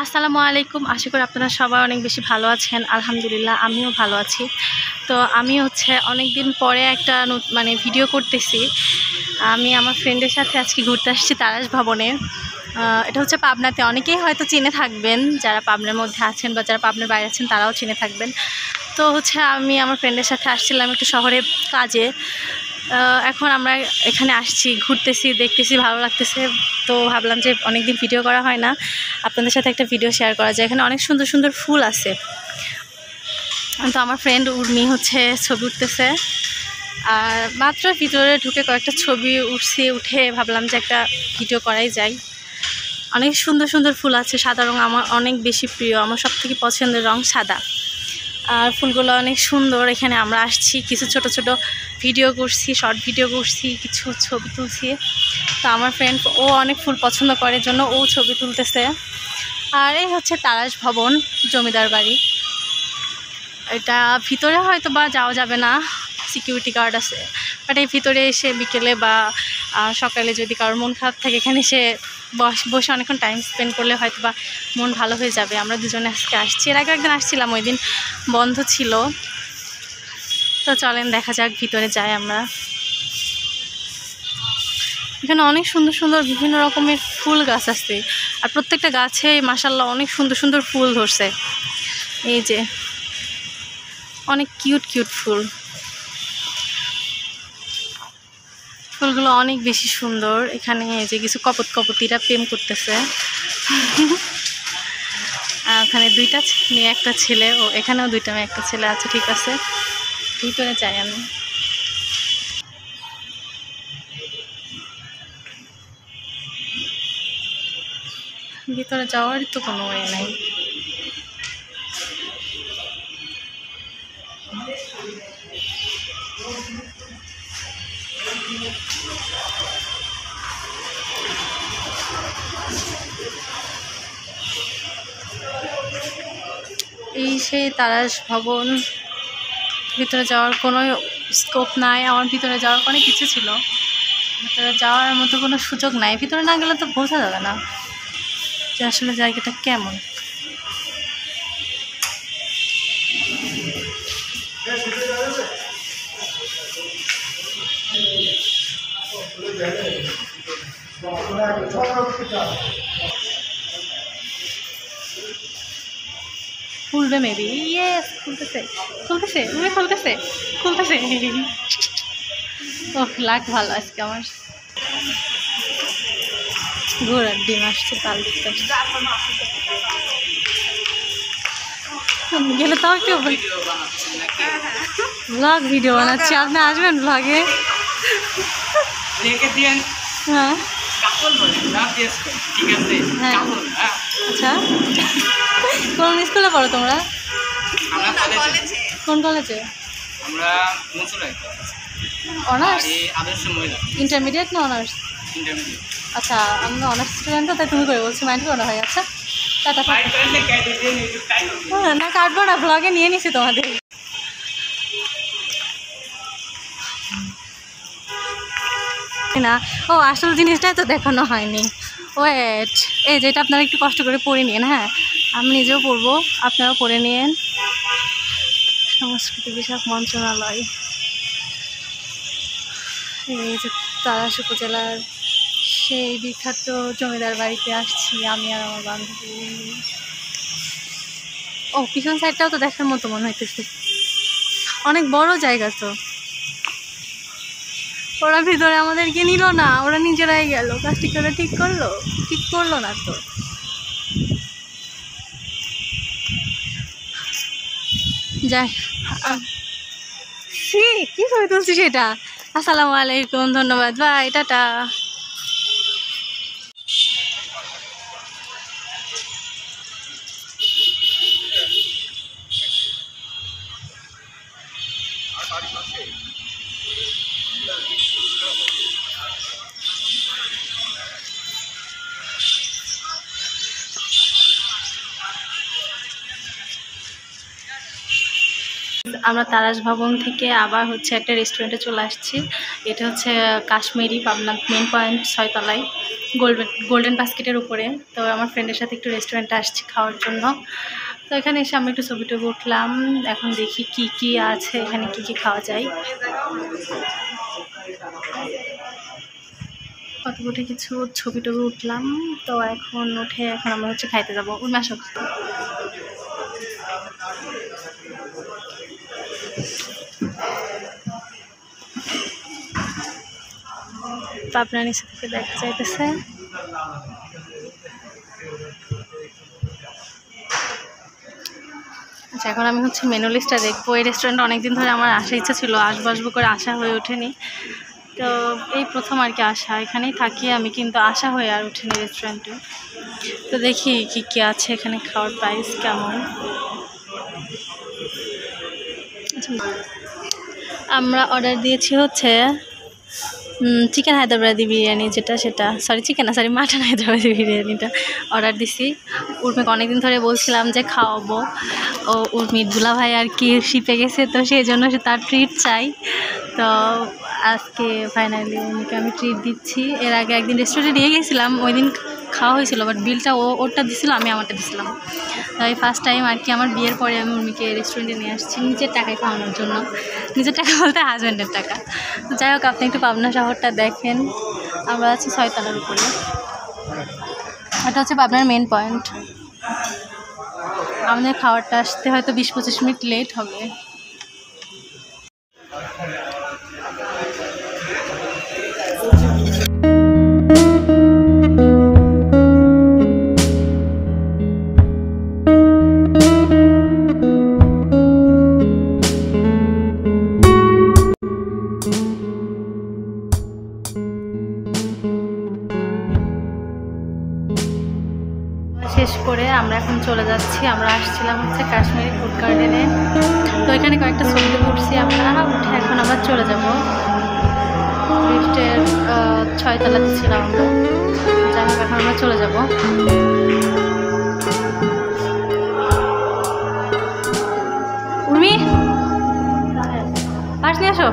আসসালামু আলাইকুম। আশা করি আপনারা সবাই অনেক বেশি ভালো আছেন। আলহামদুলিল্লাহ আমিও ভালো আছি। তো আমি অনেক দিন পরে একটা ভিডিও করতেছি। আমি আমার ফ্রেন্ডের সাথে আজকে ঘুরতে আসছি তারাস ভবনে। এটা হচ্ছে পাবনাতে। অনেকেই হয়তো চিনে থাকবেন, যারা পাবনার মধ্যে আছেন বা যারা পাবনার বাইরে আছেন তারাও চিনে থাকবেন। তো আমি আমার ফ্রেন্ডের সাথে আসছিলাম একটু শহরে কাজে। এখন আমরা এখানে আসছি, ঘুরতেছি, দেখতেছি, ভালো লাগতেছে। তো ভাবলাম যে অনেকদিন ভিডিও করা হয় না, আপনাদের সাথে একটা ভিডিও শেয়ার করা যায়। এখানে অনেক সুন্দর সুন্দর ফুল আছে। তো আমার ফ্রেন্ড উর্মি ছবি উঠতেছে, আর মাত্র ভিতরে ঢুকে কয়েকটা ছবি উঠে ভাবলাম যে একটা ভিডিও করাই যায়। অনেক সুন্দর সুন্দর ফুল আছে। সাদা রং আমার অনেক বেশি প্রিয়, আমার সবথেকে পছন্দের রং সাদা। আর ফুলগুলো অনেক সুন্দর। এখানে আমরা আসছি, কিছু ছোট ছোট ভিডিও করছি, শর্ট ভিডিও করছি, কিছু ছবি তুলছি। তো আমার ফ্রেন্ড অনেক ফুল পছন্দ করে, জন্য ছবি তুলতেছে। আর এই হচ্ছে তারাস ভবন, জমিদার বাড়ি। এটা ভিতরে হয়তো বা যাওয়া যাবে না, সিকিউরিটি গার্ড আছে। বাট এই ভিতরে এসে বিকেলে বা সকালে যদি কারোর মন খারাপ থাকে, এখানে এসে বসে অনেকক্ষণ টাইম স্পেন্ড করলে হয়তো বা মন ভালো হয়ে যাবে। আমরা দুজনে আজকে আসছি, এর আগে একদিন আসছিলাম, ওই দিন বন্ধ ছিল। তো চলেন দেখা যাক, ভিতরে যাই আমরা। এখানে অনেক সুন্দর সুন্দর বিভিন্ন রকমের ফুল গাছ আছে, আর প্রত্যেকটা গাছে মাশাআল্লাহ অনেক সুন্দর সুন্দর ফুল ধরছে। এই যে অনেক কিউট কিউট ফুলগুলো অনেক বেশি সুন্দর। এখানে যে কিছু কপতিরা প্রেম করতেছে। ওখানে দুইটা মেয়ে একটা ছেলে, এখানেও দুইটা মেয়ে একটা ছেলে আছে। ঠিক আছে, ভিতরে যাই আমি। ভিতরে যাওয়ারই তো কোনো ওয়ে নাই। এই সেই তারাস ভবন। ভিতরে যাওয়ার কোনো স্কোপ নাই, আমার ভিতরে যাওয়ার অনেক কিছু ছিল, ভিতরে যাওয়ার মতো কোনো সুযোগ নাই। ভিতরে না গেলে তো বোঝা যাবে না যে আসলে জায়গাটা কেমন। খুলবে মেবি, ইয়েস খুলতেছে খুলতেছে খুলতেছে খুলতেছে। ও লাক ভালো আজকে আমার। ঘোড়ার ডিম আসছে, তাল দিতে গেলে তাও কেউ ব্লগ ভিডিও বানাচ্ছি, আপনি আসবেন ব্লগে? হ্যাঁ আচ্ছা, কোন স্কুলে পড়ো তোমরা? কোন কলেজে? অনার্স, ইন্টারমিডিয়েট না অনার্স? আচ্ছা, আমরা অনার্স স্টুডেন্ট, তো তাই তুমি করে বলছি, মাইন্ড করো না ভাই। আচ্ছা টাটা। না কাটবো না, ব্লগে নিয়ে নিছি তোমাদের। না, আসল জিনিসটাই তো দেখানো হয়নি। ওয়েট, এই যেটা আপনারা একটু কষ্ট করে পড়ে নিন। হ্যাঁ, আমি নিজেও পড়বো, আপনারাও পড়ে নিন। সংস্কৃতি বিষয়ক মন্ত্রণালয়। এই যে তারাস উপজেলার সেই বিখ্যাত জমিদার বাড়িতে আসছি আমি আর আমার বান্ধবী। পিছন সাইডটাও তো দেখার মতো মনে হইতেছে, অনেক বড় জায়গা তো। ওরা ভিতরে আমাদেরকে নিল না, ওরা নিজেরাই গেল। কাজটি করে ঠিক করলো না তো। যাই, কি ছবি তুলছি সেটা। আসসালামু আলাইকুম, ধন্যবাদ, বাই, টাটা। আমরা তারাস ভবন থেকে আবার একটা রেস্টুরেন্টে চলে আসছি। এটা হচ্ছে কাশ্মীরি, পাবনা মেন পয়েন্ট 6 তলায়। গোল্ডেন বাস্কেটের উপরে। তো আমার ফ্রেন্ডের সাথে একটু রেস্টুরেন্টে আসছি খাওয়ার জন্য। তো এখানে এসে আমি একটু ছবি টবি উঠলাম। এখন দেখি কি কি আছে এখানে, কি কি খাওয়া যায়। কতগুলো কিছু ছবি টবি উঠলাম। তো এখন উঠে এখন আমরা হচ্ছে খাইতে যাবো। ওই মাসক পাবনা নিচে থেকে দেখা যাইতেছে। আচ্ছা, এখন আমি হচ্ছে মেনু লিস্টটা দেখবো। এই রেস্টুরেন্টে অনেকদিন ধরে আমার আসার ইচ্ছা ছিল, আসবো করে আসা হয়ে ওঠেনি। তো এই প্রথম আর কি আসা, এখানেই থাকি আমি, কিন্তু আসা হয়ে আর ওঠেনি রেস্টুরেন্টে। তো দেখি কি কি আছে এখানে, খাওয়ার প্রাইস কেমন। আমরা অর্ডার দিয়েছি হচ্ছে চিকেন হায়দ্রাবাদি বিরিয়ানি, মাটন হায়দ্রাবাদি বিরিয়ানিটা অর্ডার দিছি। উর্মিকে অনেকদিন ধরে বলছিলাম যে খাওয়াবো। উর্মির দুলা ভাই আর কি শিপে গেছে, তো সেই জন্য তার ট্রিট চাই। তো আজকে ফাইনালি উর্মিকে আমি ট্রিট দিচ্ছি। এর আগে একদিন রেস্টুরেন্টে নিয়ে গেছিলাম, ওই দিন খাওয়া হয়েছিল, বাট বিলটা ওরটা দিছিল, আমি আমারটা দিছিলাম। তো এই ফার্স্ট টাইম আর কি আমার বিয়ের পরে আমি উর্মিকে রেস্টুরেন্টে নিয়ে আসছি নিজের টাকায় খাওয়ানোর জন্য। নিজের টাকা বলতে হাজব্যান্ডের টাকা। তো যাই হোক, আপনি একটু পাবনা শহরটা দেখেন। আমরা আছি 6 তলার উপরে। এটা হচ্ছে পাবনার মেন পয়েন্ট। আমাদের খাবারটা আসতে হয়তো 20-25 মিনিট লেট হবে। শেষ করে আমরা এখন চলে যাচ্ছি। আমরা আসছিলাম হচ্ছে কাশ্মীরি ফুড গার্ডেনে। তো এখানে কয়েকটা ছবি উঠছি আমরা, উঠে এখন আমরা চলে যাব। লিফটের 6 তলাতে ছিলাম আমরা। যাই হোক, এখন আমরা চলে যাব। উর্মি, পার্স নিয়ে আসো।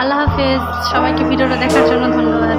আল্লাহ হাফেজ। সবাইকে ভিডিওটা দেখার জন্য ধন্যবাদ।